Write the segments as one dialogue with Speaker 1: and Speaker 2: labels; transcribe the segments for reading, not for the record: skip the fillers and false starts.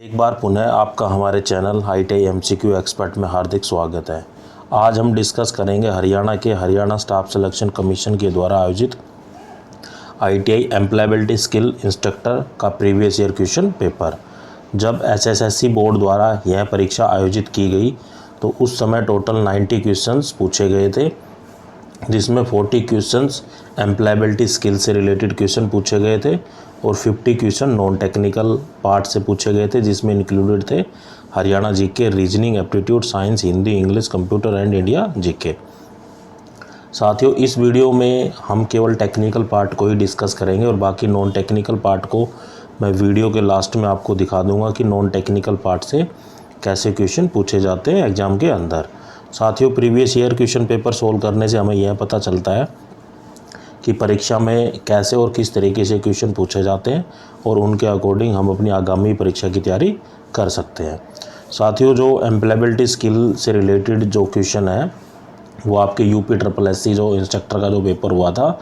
Speaker 1: एक बार पुनः आपका हमारे चैनल ITI MCQ एक्सपर्ट में हार्दिक स्वागत है। आज हम डिस्कस करेंगे हरियाणा के हरियाणा स्टाफ सिलेक्शन कमीशन के द्वारा आयोजित ITI एम्प्लॉयबिलिटी स्किल इंस्ट्रक्टर का प्रीवियस ईयर क्वेश्चन पेपर। जब SSSC बोर्ड द्वारा यह परीक्षा आयोजित की गई तो उस समय टोटल 90 क्वेश्चंस पूछे गए थे, जिसमें 40 क्वेश्चंस एम्प्लॉयबिलिटी स्किल से रिलेटेड क्वेश्चन पूछे गए थे और 50 क्वेश्चन नॉन टेक्निकल पार्ट से पूछे गए थे, जिसमें इंक्लूडेड थे Haryana GK, reasoning, aptitude, science, Hindi, English, computer and India GK. साथियों, इस वीडियो में हम केवल टेक्निकल पार्ट को ही डिस्कस करेंगे और बाकी नॉन टेक्निकल पार्ट को मैं वीडियो के लास्ट में आपको दिखा दूंगा कि नॉन टेक्निकल पार्ट से कैसे क्वेश्चन पूछे जाते हैं एग्जाम के अंदर। साथियों, previous year question paper solve करने से हमें यह पता चलता है कि परीक्षा में कैसे और किस तरीके से क्वेश्चन पूछे जाते हैं और उनके अकॉर्डिंग हम अपनी आगामी परीक्षा की तैयारी कर सकते हैं। साथियों, जो एम्प्लॉयबिलिटी स्किल से रिलेटेड जो क्वेश्चन है वो आपके UPSSC जो इंस्ट्रक्टर का जो पेपर हुआ था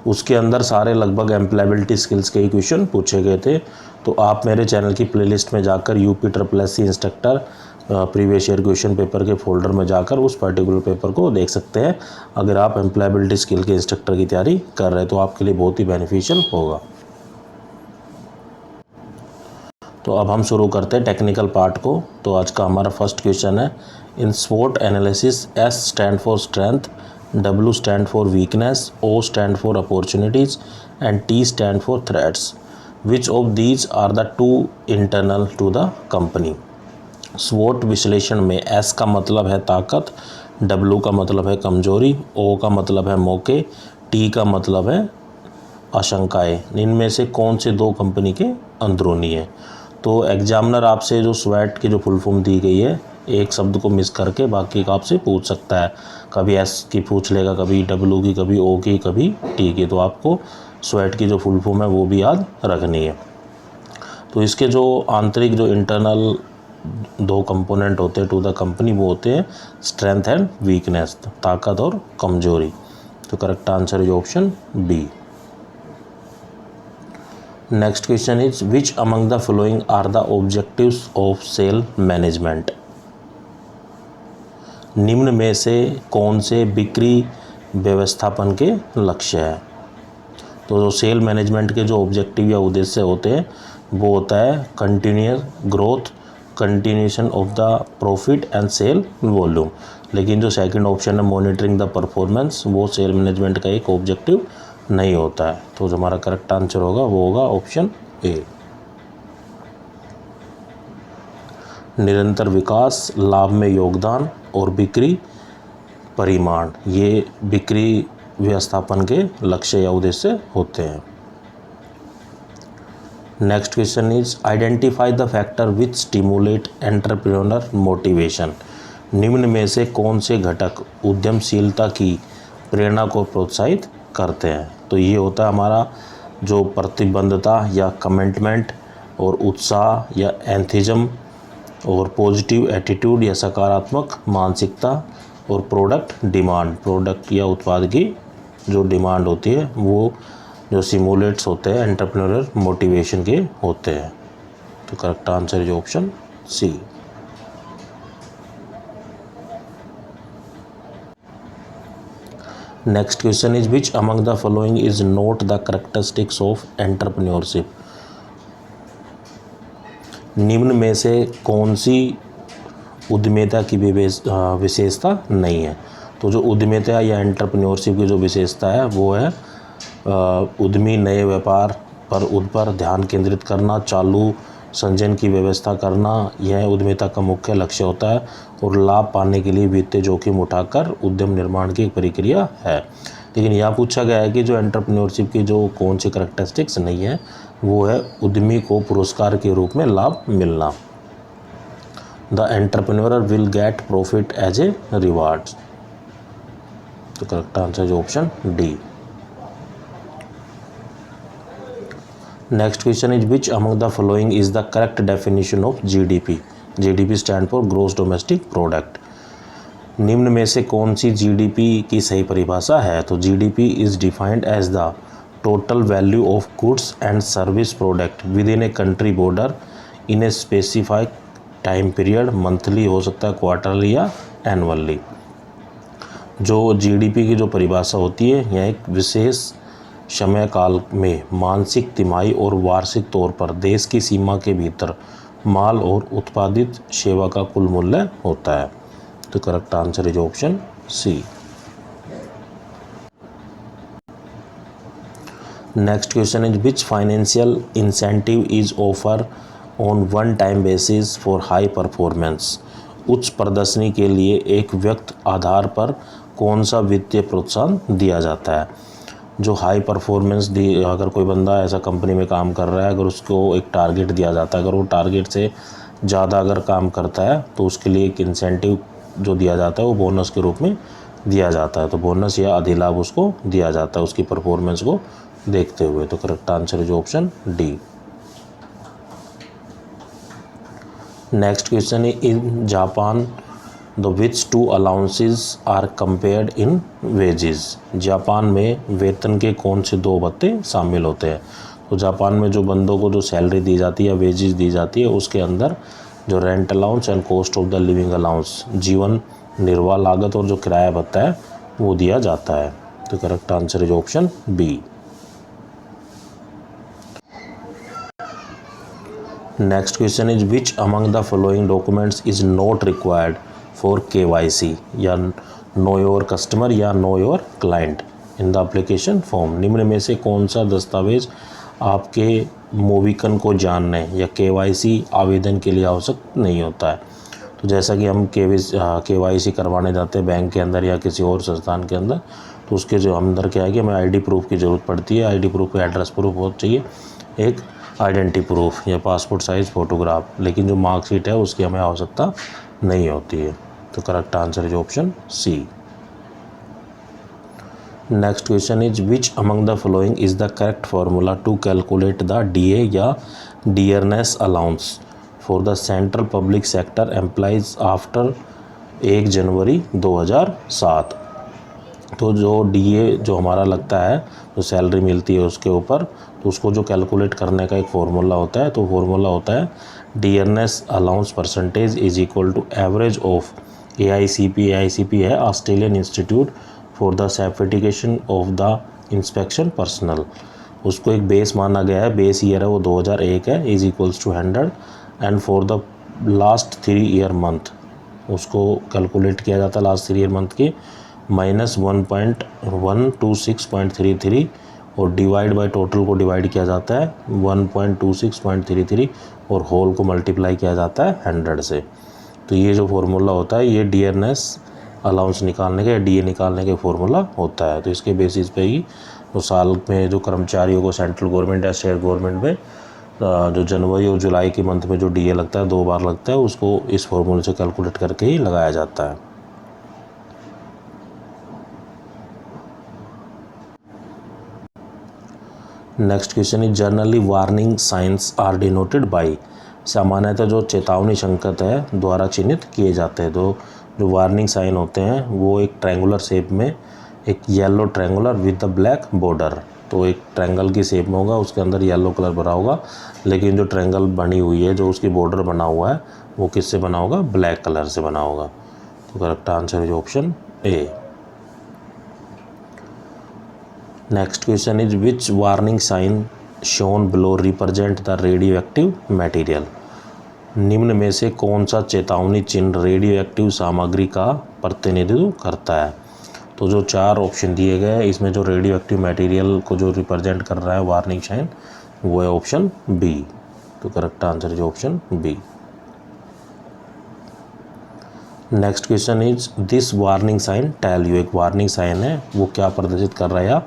Speaker 1: उसके अंदर सारे लगभग एम्प्लॉयबिलिटी स्किल्स के ही क्वेश्चन पूछे गए थे। तो आप मेरे चैनल की प्लेलिस्ट में जाकर UPSSC instructor previous year question paper के फोल्डर में जाकर उस पर्टिकुलर पेपर को देख सकते हैं। अगर आप एम्प्लॉयबिलिटी स्किल के इंस्ट्रक्टर की तैयारी कर रहे हैं तो आपके लिए बहुत ही बेनिफिशियल होगा। तो अब हम शुरू करते हैं टेक्निकल पार्ट को। तो आज का हमारा फर्स्ट क्वेश्चन है, in SWOT analysis S stand for strength, W stand for weakness, O stand for opportunities and T stand for threats. Which of these are the two internal to the company. SWOT विश्लेषण में S का मतलब है ताकत, W का मतलब है कमजोरी, O का मतलब है मौके, T का मतलब है आशंकाएं। इनमें से कौन से दो कंपनी के अंदरूनी है। तो एग्जामिनर आपसे जो SWOT की जो फुल फॉर्म दी गई है, एक शब्द को मिस करके बाकी का आपसे पूछ सकता है। कभी S की पूछ लेगा, कभी W की, कभी O की, कभी T की। तो आपको SWOT की जो फुल फॉर्म है वो भी याद रखनी है। तो इसके जो आंतरिक जो इंटरनल दो कंपोनेंट होते हैं टू द कंपनी वो होते हैं स्ट्रेंथ एंड वीकनेस, ताकत और कमजोरी। तो correct answer is option B. Next question is, which among the following are the objectives of sale management. निम्न में से कौन से बिक्री व्यवस्थापन के लक्ष्य है। तो जो सेल मैनेजमेंट के जो ऑब्जेक्टिव या उद्देश्य होते हैं वो होता है continuous growth, continuation of the profit and sale volume. लेकिन जो सेकंड ऑप्शन है मॉनिटरिंग द परफॉर्मेंस, वो सेल मैनेजमेंट का एक ऑब्जेक्टिव नहीं होता है। तो जो हमारा करेक्ट आंसर होगा वो होगा ऑप्शन ए। निरंतर विकास, लाभ में योगदान और बिक्री परिमाण, ये बिक्री व्यवस्थापन के लक्ष्य या उद्देश्य होते हैं। Next question is, identify the factor which stimulate entrepreneur motivation. निम्न में से कौन से घटक उद्यमशीलता की प्रेरणा को प्रोत्साहित करते हैं। तो ये होता है हमारा जो प्रतिबद्धता या कमिटमेंट और उत्साह या एंथुसिज्म और पॉजिटिव एटीट्यूड या सकारात्मक मानसिकता और प्रोडक्ट डिमांड, प्रोडक्ट या उत्पाद की जो डिमांड होती है वो जो सिमुलेट्स होते हैं एंटरप्रेन्योर मोटिवेशन के होते हैं। तो correct answer is option C. Next question is, which among the following is not the characteristics of entrepreneurship. निम्न में से कौन सी उद्यमिता की विशेषता नहीं है। तो जो उद्यमिता या एंटरप्रेन्योरशिप की जो विशेषता है वो है उद्यमी नए व्यापार पर उन पर ध्यान केंद्रित करना, चालू संचयन की व्यवस्था करना, यह उद्यमिता का मुख्य लक्ष्य होता है और लाभ पाने के लिए वित्तीय जोखिम उठाकर उद्यम निर्माण की एक प्रक्रिया है। लेकिन यह पूछा गया है कि जो एंटरप्रेन्योरशिप की जो कौन सी कैरेक्टरिस्टिक्स नहीं है वो है उद्यमी को पुरस्कार के रूप में लाभ मिलना। The entrepreneur will get profit as a reward. तो correct answer is option D. Next question is, which among the following is the correct definition of GDP। GDP stand for gross domestic product. निम्न में से कौन सी GDP की सही परिभाषा है। तो GDP is defined as the total value of goods and service product within a country border in a specified time period, monthly हो सकता है, क्वार्टरली या एनुअली। जो जीडीपी की जो परिभाषा होती है, यह एक विशेष समय काल में मासिक, तिमाही और वार्षिक तौर पर देश की सीमा के भीतर माल और उत्पादित सेवा का कुल मूल्य होता है। तो correct answer is option C. Next question is which financial incentive is offer on one time basis for high performance. उच्च प्रदर्शनी के लिए एक व्यक्त आधार पर कौन सा वित्तीय प्रोत्साहन दिया जाता है। जो हाई परफॉर्मेंस दी, अगर कोई बंदा ऐसा कंपनी में काम कर रहा है, अगर उसको एक टारगेट दिया जाता है, अगर वो टारगेट से ज़्यादा अगर काम करता है तो उसके लिए एक इंसेंटिव जो दिया जाता है वो बोनस के रूप में दिया जाता है। तो बोनस या अधिलाभ उसको दिया जाता है उसकी परफॉर्मेंस को देखते हुए। तो correct answer is option D. Next question is in Japan the which two allowances are compared in wages. Japan में वेतन के कौन से दो भत्ते शामिल होते हैं। तो जापान में जो बंदों को जो सैलरी दी जाती है, वेजेस दी जाती है, उसके अंदर जो rent allowance and cost of the living allowance, जीवन निर्वाह लागत और जो किराया भत्ता है वो दिया जाता है। तो correct answer is option B. Next question is which among the following documents is not required for KYC या नो योर कस्टमर या know your client in the application form. निम्न में से कौन सा दस्तावेज आपके मोविकन को जानने या KYC आवेदन के लिए आवश्यक नहीं होता है। तो जैसा कि हम KYC करवाने जाते हैं बैंक के अंदर या किसी और संस्थान के अंदर, तो उसके जो अंदर क्या है कि हमें ID प्रूफ की ज़रूरत पड़ती है। ID प्रूफ, एड्रेस प्रूफ बहुत चाहिए, एक आइडेंटिटी प्रूफ या पासपोर्ट साइज़ फ़ोटोग्राफ, लेकिन जो मार्कशीट है उसकी हमें आवश्यकता नहीं होती है। तो correct answer is option C. Next question is which among the following is the correct formula to calculate the DA या dearness allowance for the central public sector employees after 1 January 2007। तो जो DA जो हमारा लगता है, जो salary मिलती है उसके ऊपर, तो उसको जो कैलकुलेट करने का एक फार्मूला होता है, तो फार्मूला होता है dearness allowance percentage is equal to average of AICP है Australian institute for the certification of the inspection personal. उसको एक बेस माना गया है, बेस ईयर है वो 2001 है, is equals to 100 and for the last 3 year month उसको कैलकुलेट किया जाता है लास्ट 3 ईयर मंथ की -1.126.33 और डिवाइड बाय टोटल को डिवाइड किया जाता है 1.26.33 और होल को मल्टीप्लाई किया जाता है 100 से। तो ये जो फार्मूला होता है ये डियरनेस अलाउंस निकालने का या DA निकालने का फार्मूला होता है। तो इसके बेसिस पे ही तो साल में जो कर्मचारियों को सेंट्रल गवर्नमेंट या स्टेट गवर्नमेंट में जो जनवरी और जुलाई के मंथ में जो DA लगता है 2 बार लगता है, उसको इस फार्मूले से कैलकुलेट करके ही लगाया जाता है। Next question is generally warning signs are denoted by. सामान्यतः जो चेतावनी संकेत है द्वारा चिन्हित किए जाते हैं। तो जो वार्निंग साइन होते हैं वो एक ट्रायंगुलर शेप में, एक yellow triangular with the black border, तो एक ट्रायंगल की शेप में होगा, उसके अंदर येलो कलर भरा होगा, लेकिन जो ट्रायंगल बनी हुई है, जो उसकी बॉर्डर बना हुआ है, वो किससे बना होगा, ब्लैक कलर से बना होगा। तो correct answer is option A. Next question is which warning sign shown below represent the radioactive material. निम्न में से कौन सा चेतावनी चिन्ह रेडियो एक्टिव सामग्री का प्रतिनिधित्व करता है। तो जो 4 ऑप्शन दिए गए हैं इसमें जो रेडियो एक्टिव मटेरियल को जो रिप्रेजेंट कर रहा है वार्निंग साइन, वो है ऑप्शन बी। तो correct answer is option B. Next question is this warning sign tell you. एक वार्निंग साइन है, वो क्या प्रदर्शित कर रहा है या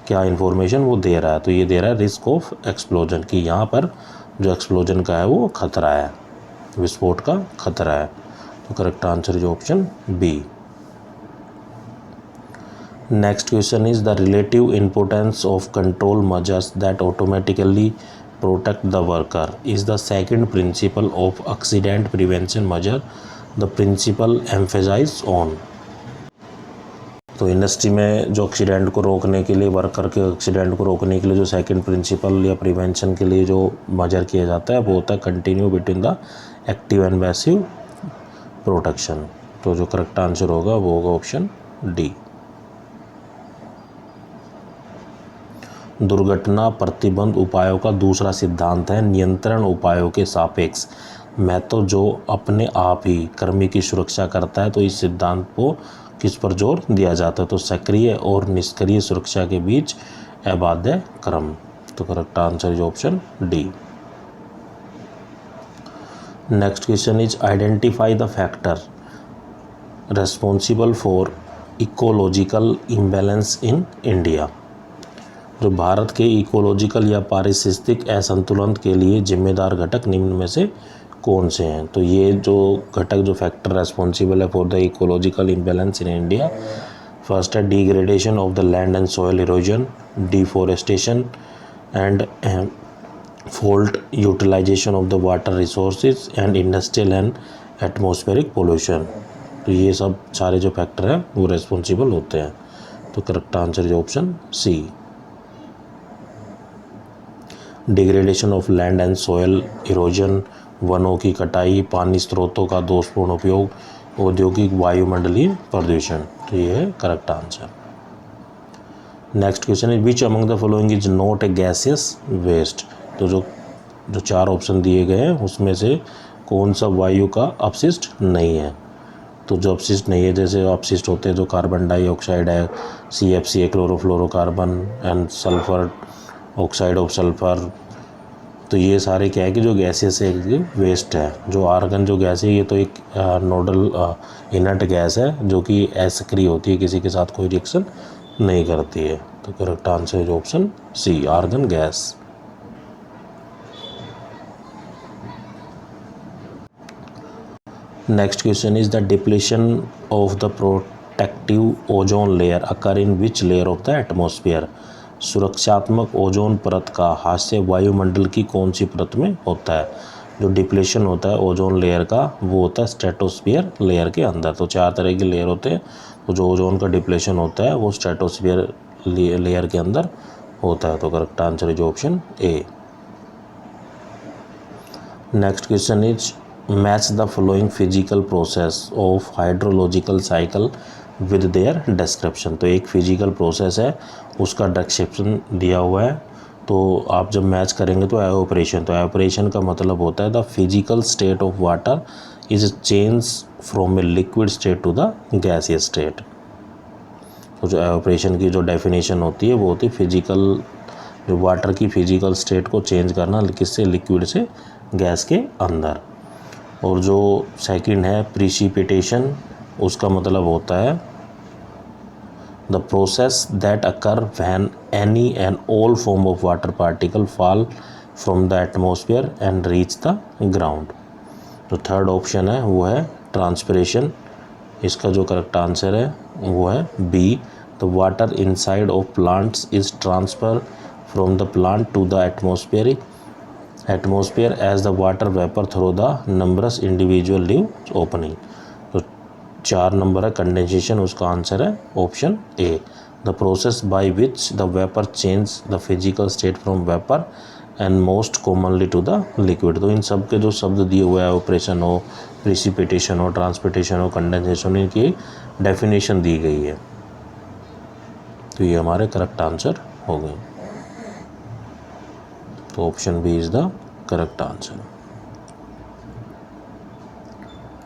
Speaker 1: क्या इन्फॉर्मेशन वो दे रहा है। तो ये दे रहा है रिस्क ऑफ एक्सप्लोजन, कि यहाँ पर जो एक्सप्लोजन का है वो खतरा है, विस्फोट का खतरा है। तो correct answer is option B. Next question is the relative importance of control measures that automatically protect the worker is the second principle of accident prevention measure the principle emphasize on. तो industry में जो accident को रोकने के लिए, worker के accident को रोकने के लिए जो सेकंड प्रिंसिपल या प्रिवेंशन के लिए जो मेजर किया जाता है वो होता है continue between the active and passive protection. तो जो करेक्ट आंसर होगा वो होगा ऑप्शन डी। दुर्घटना प्रतिबंध उपायों का दूसरा सिद्धांत है नियंत्रण उपायों के सापेक्ष महत्व जो अपने आप ही कर्मी की सुरक्षा करता है। तो इस सिद्धांत को किस पर जोर दिया जाता है? तो सक्रिय और निष्क्रिय सुरक्षा के बीच अबाध्य क्रम। तो correct answer is option D. Next question is identify the factor responsible for ecological imbalance in India. जो भारत के इकोलॉजिकल या पारिस्थितिक असंतुलन के लिए जिम्मेदार घटक निम्न में से कौन से हैं? तो ये जो घटक, जो फैक्टर रेस्पॉन्सिबल है for the ecological imbalance in India, first है degradation of the land and soil erosion, deforestation and fault utilisation of the water resources and industrial and atmospheric pollution. तो ये सब सारे जो फैक्टर हैं वो रेस्पॉन्सिबल होते हैं। तो correct answer is option C. Degradation of land and soil erosion, वनों की कटाई, पानी स्रोतों का दोषपूर्ण उपयोग, औद्योगिक वायुमंडलीय प्रदूषण। तो ये है correct answer. Next question is which among the following is not a gaseous waste. तो जो चार ऑप्शन दिए गए हैं उसमें से कौन सा वायु का अपशिष्ट नहीं है? तो जो अपशिष्ट नहीं है, जैसे अपशिष्ट होते हैं जो कार्बन डाइऑक्साइड है, CFC chlorofluorocarbon and sulphur oxide of sulphur. तो ये सारे क्या है कि जो गैसेस है वेस्ट है। जो आर्गन जो गैस है ये तो एक नोडल इनर्ट गैस है जो कि असक्रिय होती है, किसी के साथ कोई रिएक्शन नहीं करती है। तो करेक्ट आंसर है option C, argon gas. Next question is the depletion of the protective ozone layer occur in which layer of the atmosphere. सुरक्षात्मक ओजोन परत का हास्य वायुमंडल की कौन सी परत में होता है? जो डिप्लेशन होता है ओजोन लेयर का वो होता है स्ट्रेटोस्फीयर लेयर के अंदर। तो चार तरह के लेयर होते हैं, तो जो ओजोन का डिप्लेशन होता है वो स्ट्रेटोस्फीयर लेयर के अंदर होता है। तो correct answer is option A. Next question is match the following physical process of hydrological cycle with their description. तो एक फिजिकल प्रोसेस है उसका डिस्क्रिप्शन दिया हुआ है, तो आप जब मैच करेंगे तो एवापोरेशन। तो एवापोरेशन का मतलब होता है the physical state of water is change from a liquid state to the gaseous state. तो जो एवापोरेशन की जो डेफिनेशन होती है वो होती है फिजिकल, जो वाटर की फिजिकल स्टेट को चेंज करना किससे, लिक्विड से गैस के अंदर। और जो सेकंड है प्रिसिपिटेशन, उसका मतलब होता है the process that occur when any and all form of water particle fall from the atmosphere and reach the ground। तो थर्ड ऑप्शन है वो है ट्रांसपिरेशन। इसका जो करेक्ट आंसर है वो है B, the water inside of plants is transfer from the plant to the atmosphere as the water vapour through the numerous individual leaves opening. तो 4 नंबर है कंडेंसेशन, उसका आंसर है option A, the process by which the vapour change the physical state from vapour and most commonly to the liquid. तो इन सब के जो शब्द दिए हुए हैं, ऑपरेशन हो, प्रिसिपिटेशन हो, ट्रांसपिरेशन हो, कंडेंसेशन, इनकी डेफिनेशन दी गई है। तो ये हमारे करेक्ट आंसर हो गए। तो option B is the correct answer.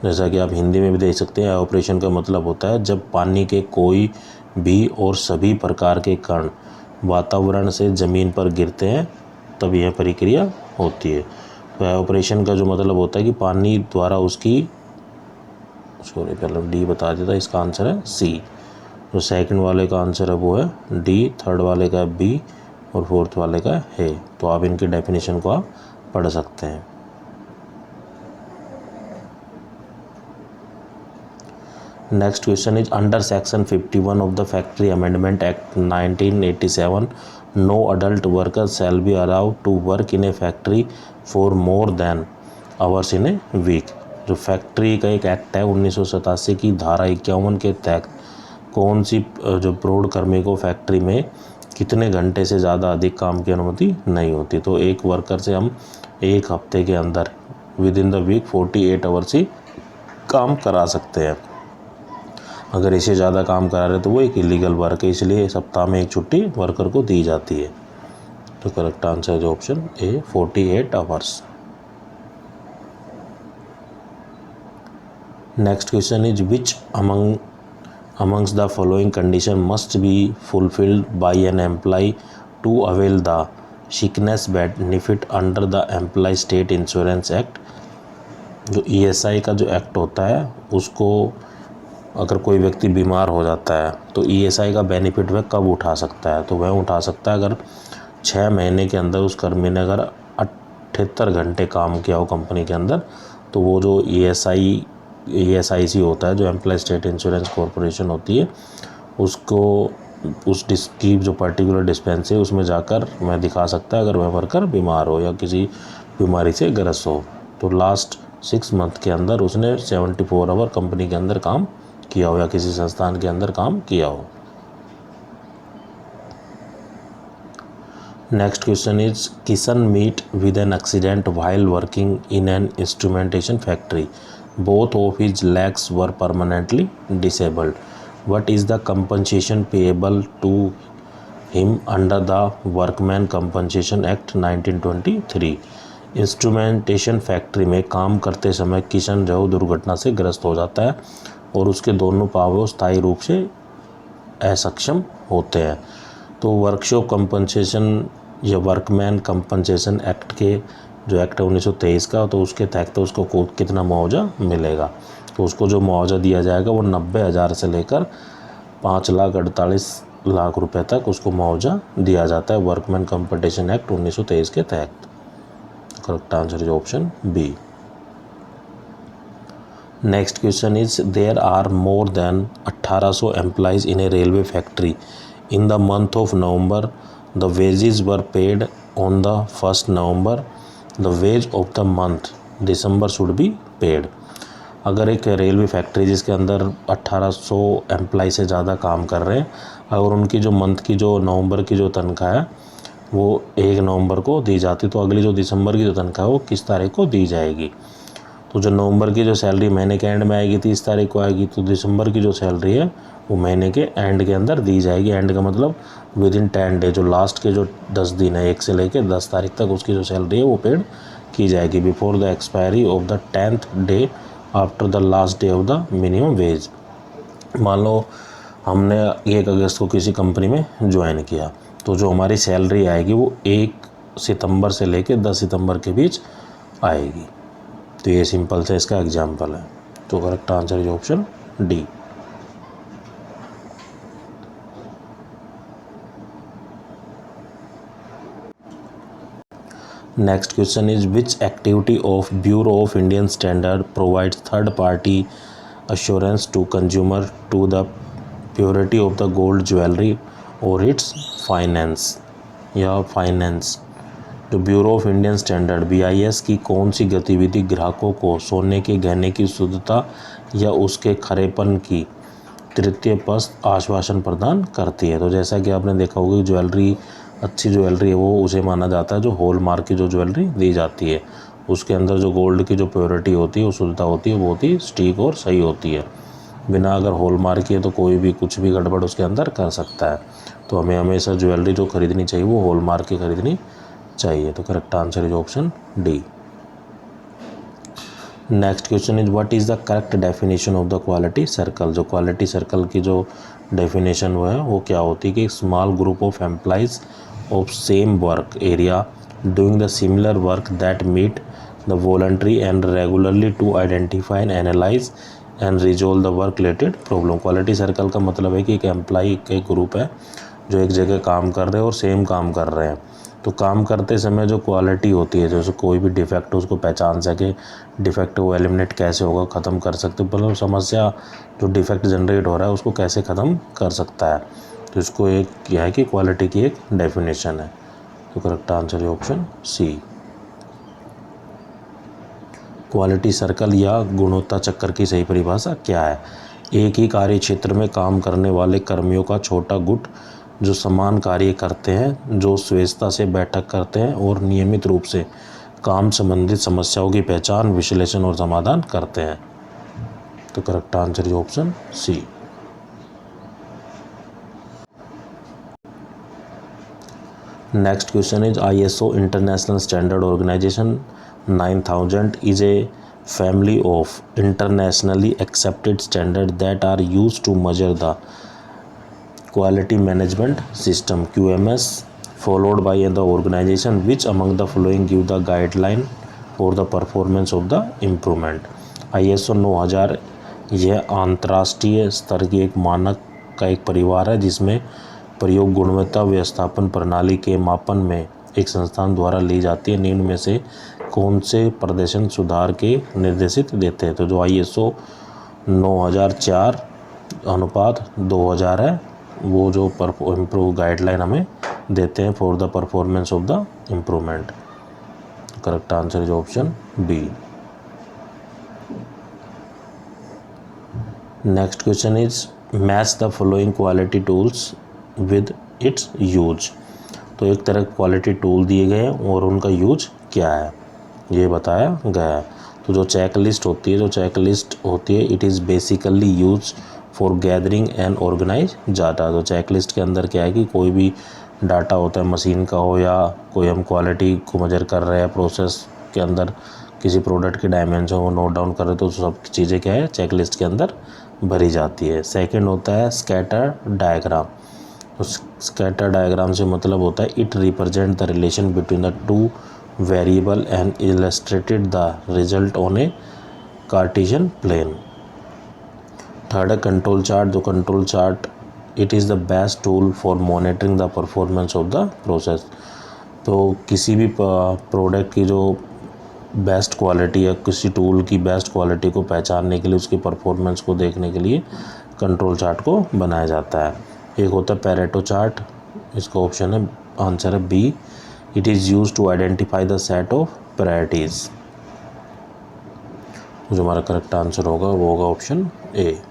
Speaker 1: जैसा कि आप हिंदी में भी देख सकते हैं, ऑपरेशन का मतलब होता है जब पानी के कोई भी और सभी प्रकार के कण वातावरण से ज़मीन पर गिरते हैं तब यह प्रक्रिया होती है। तो ऑपरेशन का जो मतलब होता है कि पानी द्वारा उसकी, पहले डी बता देता, इसका आंसर है सी। जो सेकंड वाले का आंसर है वो है डी, थर्ड वाले का बी और फोर्थ वाले का है। तो आप इनकी डेफिनेशन को आप पढ़ सकते हैं। Next question is under section 51 of the factory amendment act 1987 no adult worker shall be allowed to work in a factory for more than hours in a week. जो फैक्ट्री का एक एक्ट है 1987 की धारा 51 के तहत कौन सी जो प्रौढ़ कार्मिकों फैक्ट्री में कितने घंटे से ज़्यादा अधिक काम की अनुमति नहीं होती। तो एक वर्कर से हम एक हफ्ते के अंदर within the week 48 hours ही काम करा सकते हैं। अगर इससे ज़्यादा काम करा रहे तो वो एक इलीगल वर्क है, इसलिए सप्ताह में एक छुट्टी वर्कर को दी जाती है। तो करेक्ट आंसर है option A 48 hours. Next question is which amongst the following condition must be fulfilled by an employee to avail the sickness benefit under the Employee State Insurance Act। जो ESI का जो act होता है उसको अगर कोई व्यक्ति बीमार हो जाता है तो ESI का बेनिफिट वह कब उठा सकता है। तो वह उठा सकता है अगर 6 महीने के अंदर उस कर्मी ने अगर 78 घंटे काम किया हो कंपनी के अंदर, तो वो जो ESIC होता है, जो एम्प्लॉय स्टेट इंश्योरेंस कॉरपोरेशन होती है, उसको उस की जो पर्टिकुलर डिस्पेंसरी है उसमें जाकर मैं दिखा सकता है अगर वह वर्कर बीमार हो या किसी बीमारी से ग्रस्त हो। तो लास्ट 6 मंथ के अंदर उसने 74 आवर कंपनी के अंदर काम किया हो या किसी संस्थान के अंदर काम किया हो। Next question is Kishan meet with an accident while working in an instrumentation factory, both of his legs were permanently disabled. What is the compensation payable to him under the Workman Compensation Act 1923? Instrumentation factory में काम करते समय किशन जो दुर्घटना से ग्रस्त हो जाता है और उसके दोनों पाँव स्थायी रूप से असक्षम होते हैं। तो वर्कशॉप कंपनसेशन या वर्कमैन कंपनसेशन एक्ट के जो एक्ट है 1923 का, तो उसके तहत तो उसको कितना मुआवजा मिलेगा। तो उसको जो मुआवजा दिया जाएगा वो 90,000 से लेकर 5,48,00,000 रुपए तक उसको मुआवजा दिया जाता है वर्कमैन कंपनसेशन एक्ट 1923 के तहत। Correct answer is option B. Next question is there are more than 1800 employees in a railway factory in the month of November, the wages were paid on the 1st November, the wage of the month December should be paid. अगर एक railway factory जिसके अंदर 1800 employ से ज़्यादा काम कर रहे हैं, अगर उनकी जो मंथ की जो नवंबर की जो तनख्वाह है वो 1 नवंबर को दी जाती, तो अगली जो दिसंबर की जो तनख्वाह है वो किस तारीख को दी जाएगी। तो जो नवंबर की जो सैलरी महीने के एंड में आएगी 30 तारीख को आएगी, तो दिसंबर की जो सैलरी है वो महीने के एंड के अंदर दी जाएगी। एंड का मतलब विद इन 10 डे, जो लास्ट के जो 10 दिन है 1 से लेकर 10 तारीख तक उसकी जो सैलरी है वो पेड की जाएगी before the expiry of the 10th day after the last day of the minimum wage. मान लो हमने 1 अगस्त को किसी कंपनी में ज्वाइन किया, तो जो हमारी सैलरी आएगी वो 1 सितंबर से लेकर 10 सितंबर के बीच आएगी। तो ये सिंपल से इसका एग्जाम्पल है। तो correct answer is option D. Next question is which activity of bureau of Indian standard provides third party assurance to consumer to the purity of the gold jewelry or its finance या finance. जो bureau of Indian standard BIS की कौन सी गतिविधि ग्राहकों को सोने के गहने की शुद्धता या उसके खरेपन की तृतीय पक्ष आश्वासन प्रदान करती है। तो जैसा कि आपने देखा होगा कि ज्वेलरी, अच्छी ज्वेलरी है वो उसे माना जाता है जो हॉल मार्क की जो ज्वेलरी दी जाती है, उसके अंदर जो गोल्ड की जो प्योरिटी होती है, वो शुद्धता होती है, बहुत ही स्टीक और सही होती है। बिना अगर हॉल मार्क की है तो कोई भी कुछ भी गड़बड़ उसके अंदर कर सकता है। तो हमें हमेशा ज्वेलरी जो खरीदनी चाहिए वो हॉल मार्क की खरीदनी चाहिए। तो correct answer is option D. Next question is what is the correct definition of the quality circle. जो क्वालिटी सर्कल की जो डेफिनेशन वो क्या होती है कि small group of employees of same work area doing the similar work that meet the voluntary and regularly to identify and analyze and resolve the work related problem। Quality circle का मतलब है कि एक एम्प्लॉई के group है जो एक जगह काम कर रहे हैं और सेम काम कर रहे हैं। तो काम करते समय जो क्वालिटी होती है, जैसे कोई भी डिफेक्ट उसको पहचान सके, डिफेक्ट को एलिमिनेट कैसे होगा, ख़त्म कर सकते, मतलब समस्या जो डिफेक्ट जनरेट हो रहा है उसको कैसे ख़त्म कर सकता है। तो इसको एक क्या है कि क्वालिटी की एक डेफिनेशन है। तो करेक्ट आंसर है ऑप्शन सी। क्वालिटी सर्कल या गुणवत्ता चक्कर की सही परिभाषा क्या है। एक ही कार्य क्षेत्र में काम करने वाले कर्मियों का छोटा गुट जो समान कार्य करते हैं, जो स्वेच्छा से बैठक करते हैं और नियमित रूप से काम संबंधित समस्याओं की पहचान, विश्लेषण और समाधान करते हैं। तो correct answer is option C. Next question is ISO international standard organization 9000 is a family of internationally accepted standards that are used to measure the quality management system QMS followed by the organization. Which among the following give the guideline for the performance of the improvement? ISO 9000 यह अंतर्राष्ट्रीय स्तर की एक मानक का एक परिवार है जिसमें प्रयोग गुणवत्ता व्यवस्थापन प्रणाली के मापन में एक संस्थान द्वारा ली जाती है। निम्न में से कौन से प्रदर्शन सुधार के निर्देशित देते हैं? तो जो ISO 9004 अनुपात 2000 है वो जो इम्प्रूव गाइडलाइन हमें देते हैं for the performance of the improvement. Correct answer is option B. Next question is match the following quality tools with its use. तो एक तरह क्वालिटी टूल दिए गए हैं और उनका यूज क्या है ये बताया गया है। तो जो चेक लिस्ट होती है it is basically use for gathering and organize data. तो चेक लिस्ट के अंदर क्या है कि कोई भी डाटा होता है मशीन का हो या कोई हम क्वालिटी को मेजर कर रहे हैं प्रोसेस के अंदर किसी प्रोडक्ट के डायमेंशन को नोट डाउन कर रहे तो सब चीज़ें क्या है चेक लिस्ट के अंदर भरी जाती है। सेकंड होता है स्कैटर डायग्राम। तो स्कैटर डायग्राम से मतलब होता है it represent the relation between the two variable and illustrated the result on a Cartesian plane. Third है कंट्रोल चार्ट। जो control chart it is the best tool for monitoring the performance of the process. तो किसी भी product की जो best quality या किसी tool की बेस्ट क्वालिटी को पहचानने के लिए उसकी परफॉर्मेंस को देखने के लिए कंट्रोल चार्ट को बनाया जाता है। एक होता है पैरेटो चार्ट, इसका ऑप्शन है आंसर है B. It is use to identify the set of priorities. जो हमारा करेक्ट आंसर होगा वो होगा ऑप्शन ए।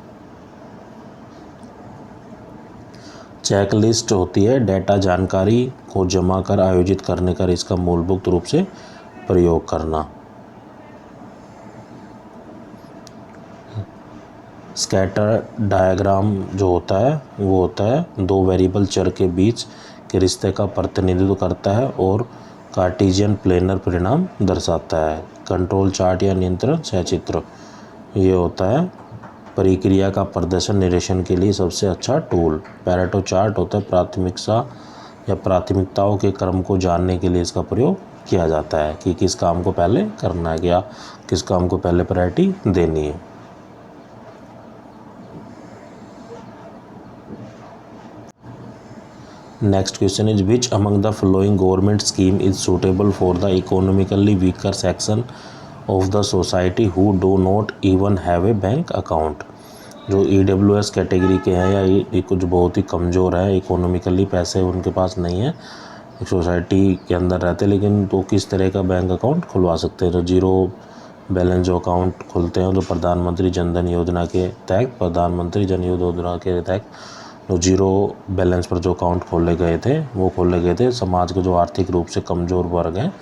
Speaker 1: चेक लिस्ट होती है डेटा जानकारी को जमा कर आयोजित करने का इसका मूलभूत रूप से प्रयोग करना। स्कैटर डायग्राम जो होता है वो होता है दो वेरिएबल चर के बीच के रिश्ते का प्रतिनिधित्व करता है और कार्टेशियन प्लेनर परिणाम दर्शाता है। कंट्रोल चार्ट या नियंत्रण सचित्र ये होता है प्रक्रिया का प्रदर्शन निरीक्षण के लिए सबसे अच्छा टूल। पैरेटो चार्ट होता है प्राथमिकता या प्राथमिकताओं के क्रम को जानने के लिए इसका प्रयोग किया जाता है कि किस काम को पहले करना है या किस काम को पहले प्रायोरिटी देनी है। Next question is which among the following government scheme is suitable for the economically weaker section of the society who do not even have a bank account. जो EWS कैटेगरी के हैं या ये कुछ बहुत ही कमज़ोर है इकोनॉमिकली पैसे उनके पास नहीं है एक सोसाइटी के अंदर रहते लेकिन तो किस तरह का बैंक अकाउंट खुलवा सकते हैं। तो जीरो बैलेंस जो अकाउंट खुलते हैं जो प्रधानमंत्री जन धन योजना के तहत जो जीरो बैलेंस पर जो अकाउंट खोले गए थे समाज के जो आर्थिक रूप से कमज़ोर वर्ग हैं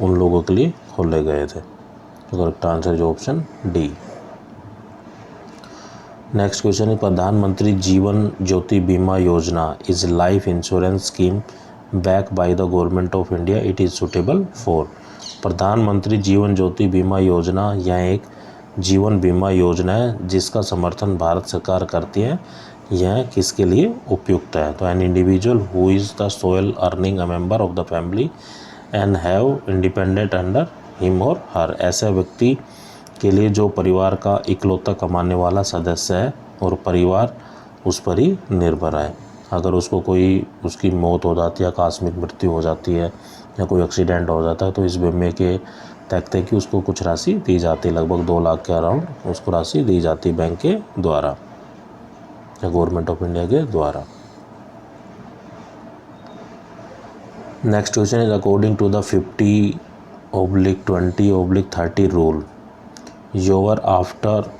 Speaker 1: उन लोगों के लिए खोले गए थे। तो करेक्ट आंसर जो ऑप्शन डी। नेक्स्ट क्वेश्चन है प्रधानमंत्री जीवन ज्योति बीमा योजना is life insurance scheme back by the government of India it is suitable for. प्रधानमंत्री जीवन ज्योति बीमा योजना यह एक जीवन बीमा योजना है जिसका समर्थन भारत सरकार करती है। यह किसके लिए उपयुक्त है? तो an individual who is the sole earning a member of the family and have independent under him और हर। ऐसे व्यक्ति के लिए जो परिवार का इकलौता कमाने वाला सदस्य है और परिवार उस पर ही निर्भर है। अगर उसको कोई उसकी मौत हो जाती है आकस्मिक मृत्यु हो जाती है या कोई एक्सीडेंट हो जाता है तो इस बीमे के तहत कि उसको कुछ राशि दी जाती है लगभग 2 लाख के अराउंड उसको राशि दी जाती है बैंक के द्वारा या गवर्नमेंट ऑफ इंडिया के द्वारा। Next question is according to the 50/20/30 rule your after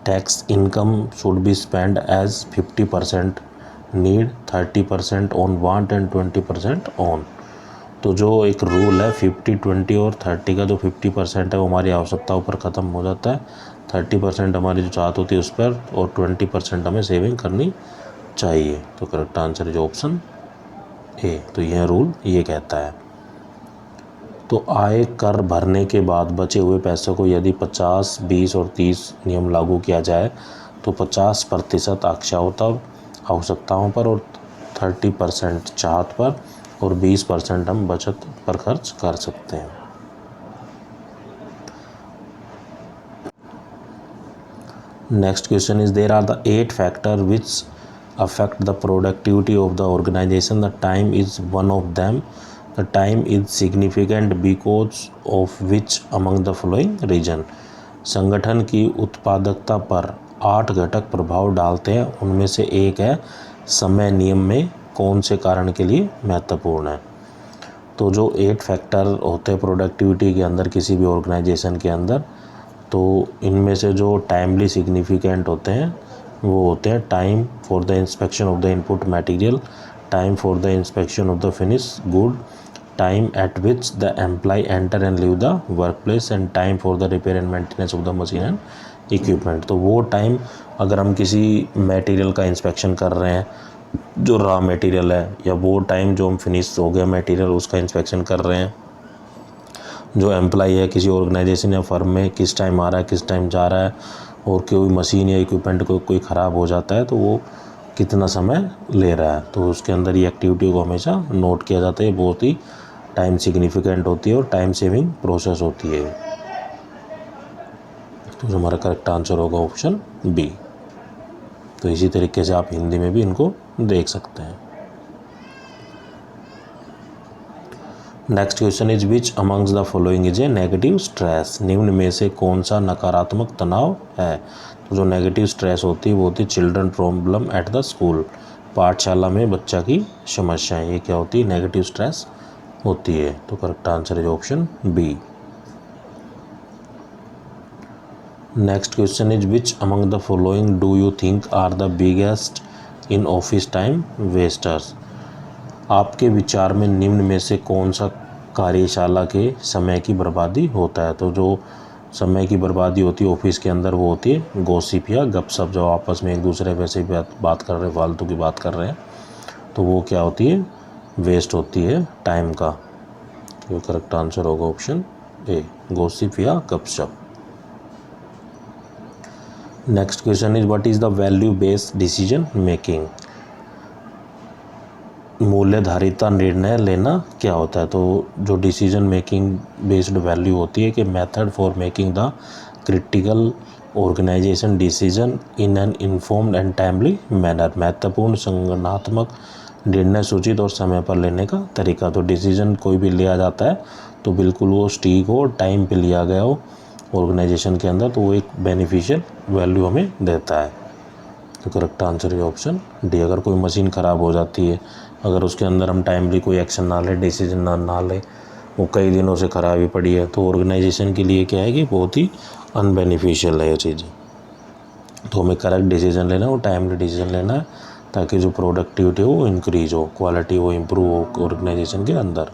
Speaker 1: tax income should be spend as 50% need, 30% on want and 20% on. तो जो एक रूल है 50-20 और 30 का, जो 50% है वो हमारी आवश्यकताओं पर ख़त्म हो जाता है, 30% हमारी जो चाहत होती है उस पर, और 20% हमें सेविंग करनी चाहिए। तो करेक्ट आंसर है जो ऑप्शन ए। तो यह रूल ये कहता है। तो आय कर भरने के बाद बचे हुए पैसों को यदि 50, 20 और 30 नियम लागू किया जाए तो 50% आवश्यकताओं पर और 30% चाहत पर और 20% हम बचत पर खर्च कर सकते हैं। Next question is there are the 8 factor which affect the productivity of the organization, the time is one of them, the time is significant because of which among the following reason. संगठन की उत्पादकता पर 8 घटक प्रभाव डालते हैं, उनमें से एक है समय नियम में कौन से कारण के लिए महत्वपूर्ण है। तो जो 8 फैक्टर होते हैं प्रोडक्टिविटी के अंदर किसी भी ऑर्गेनाइजेशन के अंदर, तो इनमें से जो टाइमली सिग्निफिकेंट होते हैं वो होते हैं time for the inspection of the input material, time for the inspection of the finish good, time at which the employ enter and leave the work place, and time for the repair and maintenance of the machine and equipment. तो वो time, अगर हम किसी material का inspection कर रहे हैं जो रॉ मटेरियल है, या वो टाइम जो हम फिनिश हो गया मटेरियल उसका इंस्पेक्शन कर रहे हैं, जो एम्प्लॉय है किसी ऑर्गेनाइजेशन या फर्म में किस टाइम आ रहा है किस टाइम जा रहा है, और कोई मशीन या इक्विपमेंट कोई ख़राब हो जाता है तो वो कितना समय ले रहा है, तो उसके अंदर ये एक्टिविटी को हमेशा नोट किया जाता है। बहुत ही टाइम सिग्निफिकेंट होती है और टाइम सेविंग प्रोसेस होती है। तो जो हमारा करेक्ट आंसर होगा ऑप्शन बी। तो इसी तरीके से आप हिंदी में भी इनको देख सकते हैं। Next question is which amongst the following is a negative stress. निम्न में से कौन सा नकारात्मक तनाव है। तो जो नेगेटिव स्ट्रेस होती है वो होती है children problem at the school, पाठशाला में बच्चा की समस्याएं, ये क्या होती है नेगेटिव स्ट्रेस होती है। तो करेक्ट आंसर है option B. Next question is which among the following do you think are the biggest in office time wasters. आपके विचार में निम्न में से कौन सा कार्यशाला के समय की बर्बादी होता है। तो जो समय की बर्बादी होती है ऑफिस के अंदर वो होती है गॉसिप या गपशप, जो आपस में एक दूसरे वैसे बात कर रहे हैं, फालतू की बात कर रहे हैं, तो वो क्या होती है वेस्ट होती है टाइम का। तो करेक्ट आंसर होगा ऑप्शन ए, गॉसिप या गपशप। Next question is what is the value based decision making. मूल्यधारिता निर्णय लेना क्या होता है। तो जो डिसीजन मेकिंग बेस्ड वैल्यू होती है कि method for making the critical organisation decision in an informed and timely manner. महत्वपूर्ण संगठनात्मक निर्णय सूचित और समय पर लेने का तरीका। तो डिसीजन कोई भी लिया जाता है तो बिल्कुल वो सटीक हो, टाइम पे लिया गया हो ऑर्गेनाइजेशन के अंदर, तो वो एक बेनिफिशियल वैल्यू हमें देता है। तो करेक्ट आंसर है ऑप्शन डी। अगर कोई मशीन ख़राब हो जाती है, अगर उसके अंदर हम टाइमली कोई एक्शन ना ले, डिसीजन ना ले, वो कई दिनों से ख़राब ही पड़ी है, तो ऑर्गेनाइजेशन के लिए क्या है कि बहुत ही अनबेनिफिशियल है ये चीज़ें। तो हमें करेक्ट डिसीजन लेना है और टाइमली डिसीजन लेना है ताकि जो प्रोडक्टिविटी हो वो इंक्रीज हो, क्वालिटी वो इम्प्रूव हो ऑर्गेनाइजेशन के अंदर।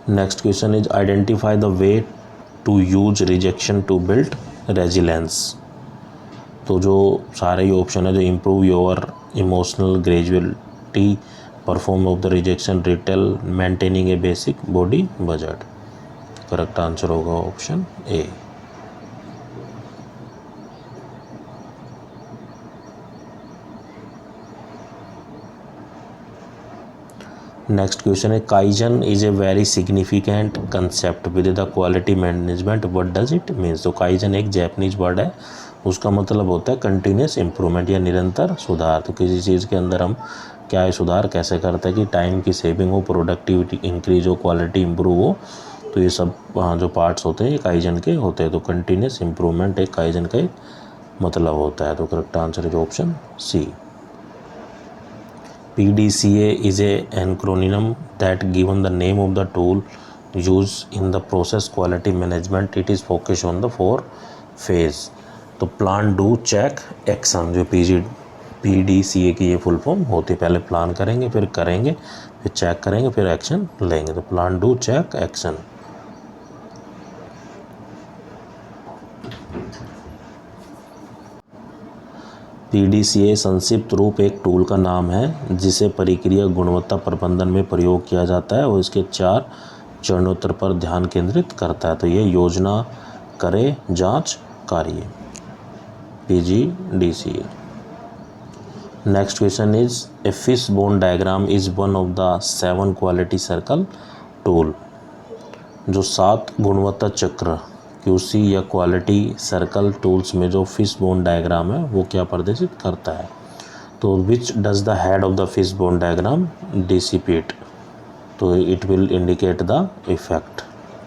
Speaker 1: Next question is identify the way to use rejection to build resilience. तो जो सारे ही ऑप्शन है, जो improve your emotional graduality, perform of the rejection retail, maintaining a basic body budget. Correct answer होगा ऑप्शन ए। नेक्स्ट क्वेश्चन है kaizen is a very significant concept with the quality management, what does it means. तो kaizen एक Japanese word है, उसका मतलब होता है continuous improvement या निरंतर सुधार। तो किसी चीज़ के अंदर हम क्या है सुधार कैसे करते हैं कि टाइम की सेविंग हो, प्रोडक्टिविटी इंक्रीज हो, क्वालिटी इंप्रूव हो, तो ये सब जो पार्ट्स होते हैं ये काइजन के होते हैं। तो कंटिन्यूस इम्प्रूवमेंट एक काइजन का एक मतलब होता है। तो करेक्ट आंसर है option C. PDCA is a acronym that given the name of the tool use in the process quality management it is focus on the 4 phase. तो प्लान, डू, चेक, एक्शन, जो PDCA की ये full form होती है। पहले plan करेंगे, फिर करेंगे, फिर चेक करेंगे, फिर एक्शन लेंगे। तो plan, do, check, action. PDCA संक्षिप्त रूप एक टूल का नाम है जिसे प्रक्रिया गुणवत्ता प्रबंधन में प्रयोग किया जाता है और इसके 4 चरणोत्तर पर ध्यान केंद्रित करता है। तो ये योजना, करे, जांच, कार्य, PGDCA। Next question is a fish bone diagram is one of the 7 quality circle tool. जो 7 गुणवत्ता चक्र QC या क्वालिटी सर्कल टूल्स में जो फिश बोन डायग्राम है वो क्या प्रदर्शित करता है। तो which does the head of the fish bone diagram dissipate. तो it will indicate the effect.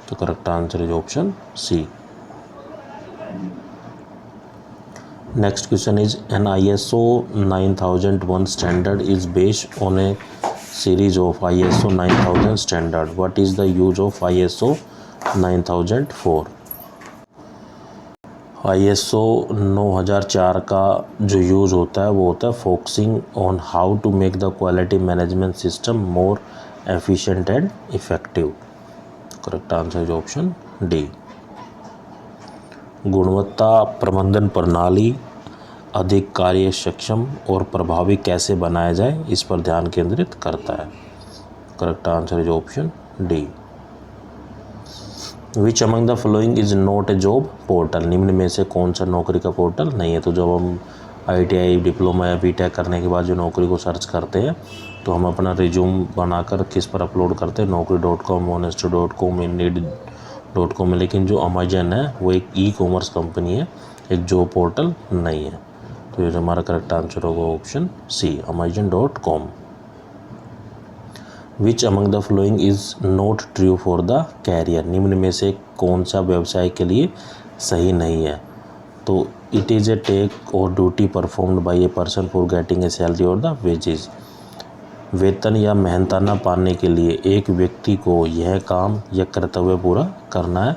Speaker 1: तो correct answer is option C। Next question is an ISO 9001 standard is based on a series of ISO 9000 standard. What is the use of ISO 9004। ISO 9004 का जो use होता है वो होता है focusing on how to make the quality management system more efficient and effective. Correct answer is option D। गुणवत्ता प्रबंधन प्रणाली अधिक कार्य सक्षम और प्रभावी कैसे बनाया जाए इस पर ध्यान केंद्रित करता है। Correct answer is option D। Which among the following is not A job portal. निम्न में से कौन सा नौकरी का पोर्टल नहीं है। तो जब हम ITI डिप्लोमा या BTech करने के बाद जो नौकरी को सर्च करते हैं तो हम अपना रिज्यूम बनाकर किस पर अपलोड करते हैं, naukri.com, honest.com, indeed.com। लेकिन जो अमेजन है वो एक ई-कॉमर्स कंपनी है, एक जॉब पोर्टल नहीं है। तो ये हमारा करेक्ट आंसर होगा option C, amazon.com। Which among the following is not true for the career. निम्न में से कौन सा व्यवसाय के लिए सही नहीं है। तो इट इज़ ए टेक और duty performed by a person for getting a salary और द वेजेस। वेतन या मेहनताना पाने के लिए एक व्यक्ति को यह काम या कर्तव्य पूरा करना है।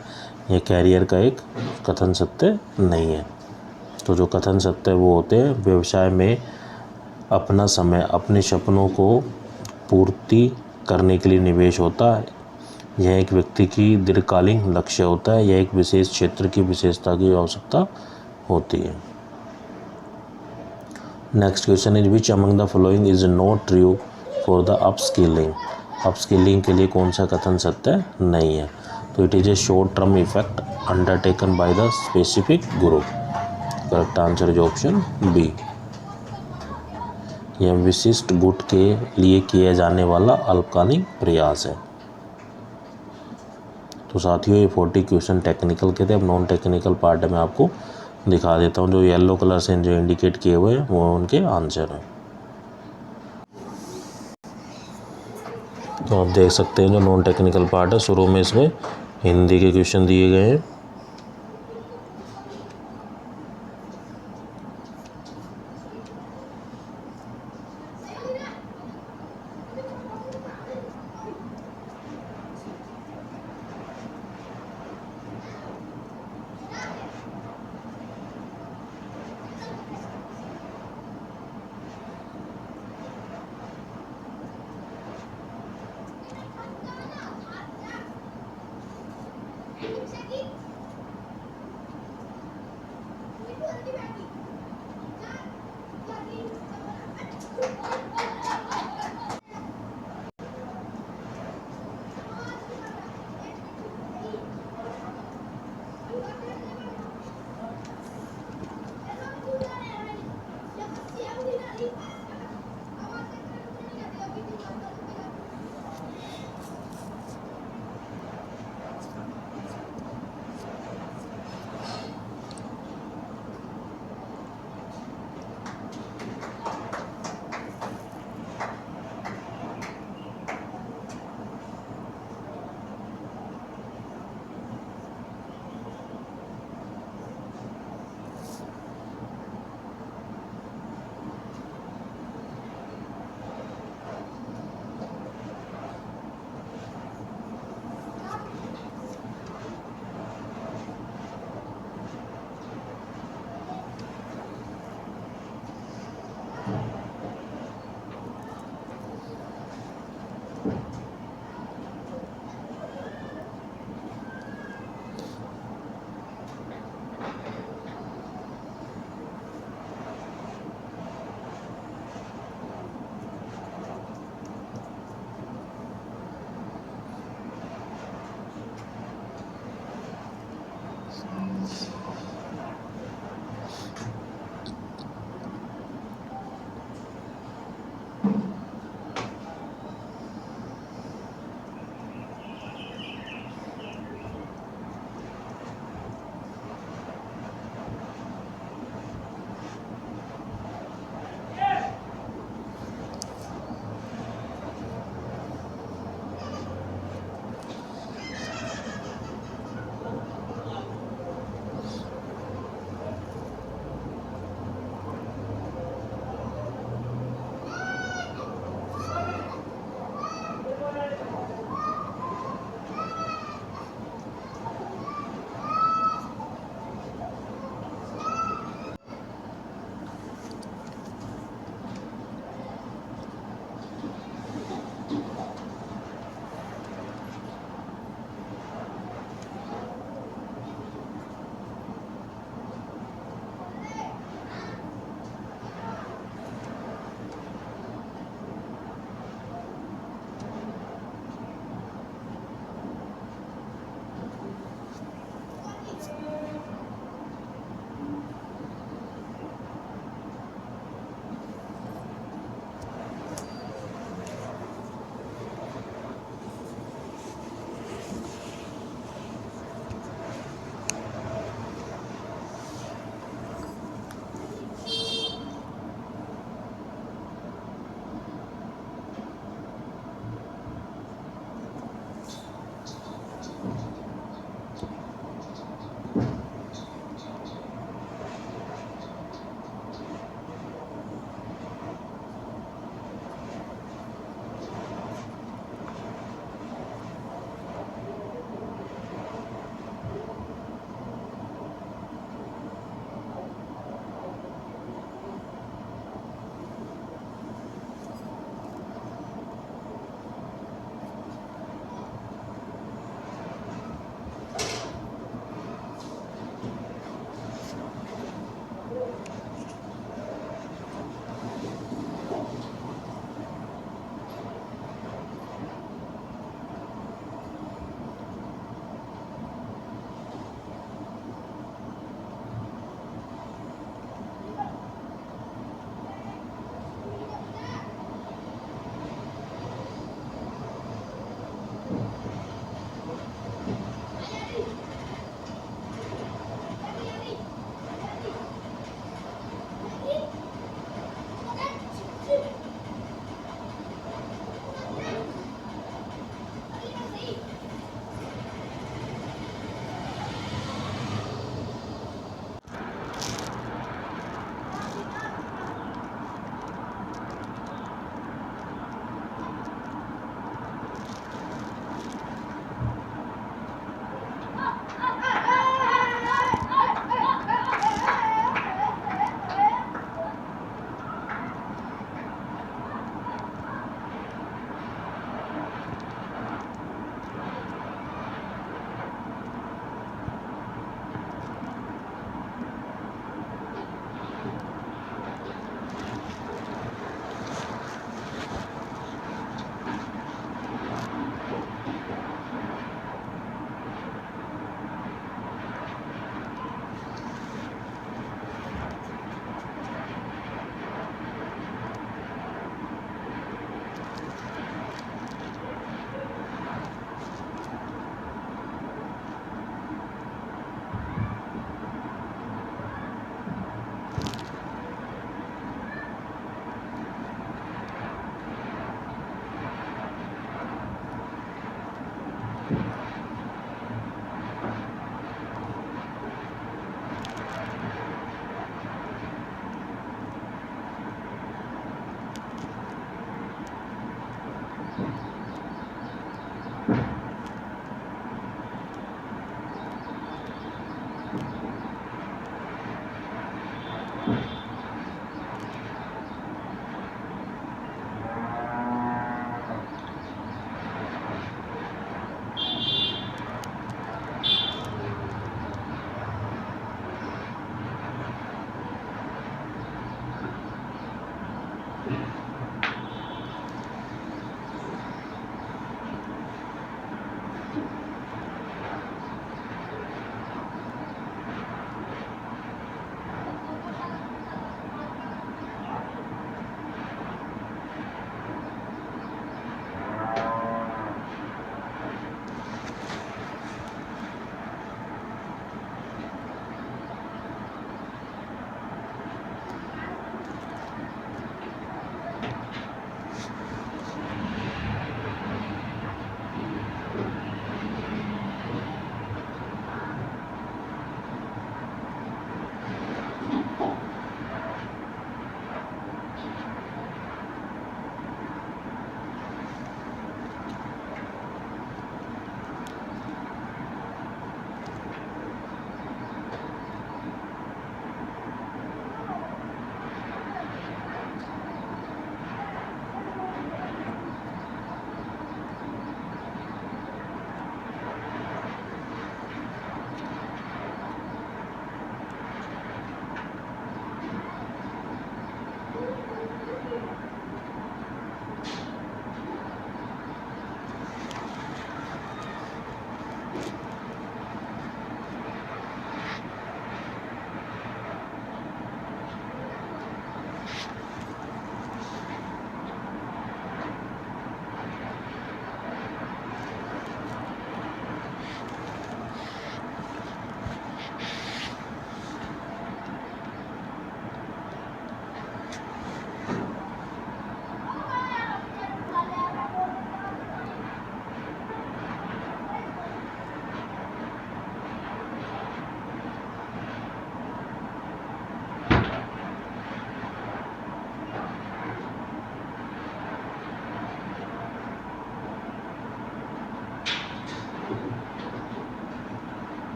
Speaker 1: यह कैरियर का एक कथन सत्य नहीं है। तो जो कथन सत्य वो होते हैं व्यवसाय में अपना समय अपने सपनों को पूर्ति करने के लिए निवेश होता है। यह एक व्यक्ति की दीर्घकालीन लक्ष्य होता है। यह एक विशेष क्षेत्र की विशेषता की आवश्यकता होती है। Next question is which among the following is not true for the upskilling. Upskilling के लिए कौन सा कथन सत्य नहीं है। तो it is a short term effect undertaken by the specific group. Correct answer is option B। यह विशिष्ट गुट के लिए किया जाने वाला अल्पकालीन प्रयास है। तो साथियों ये 40 क्वेश्चन टेक्निकल के थे। अब नॉन टेक्निकल पार्ट में आपको दिखा देता हूँ। जो येलो कलर से जो इंडिकेट किए हुए हैं वो उनके आंसर हैं। तो आप देख सकते हैं जो नॉन टेक्निकल पार्ट है शुरू में इसमें हिंदी के क्वेश्चन दिए गए हैं।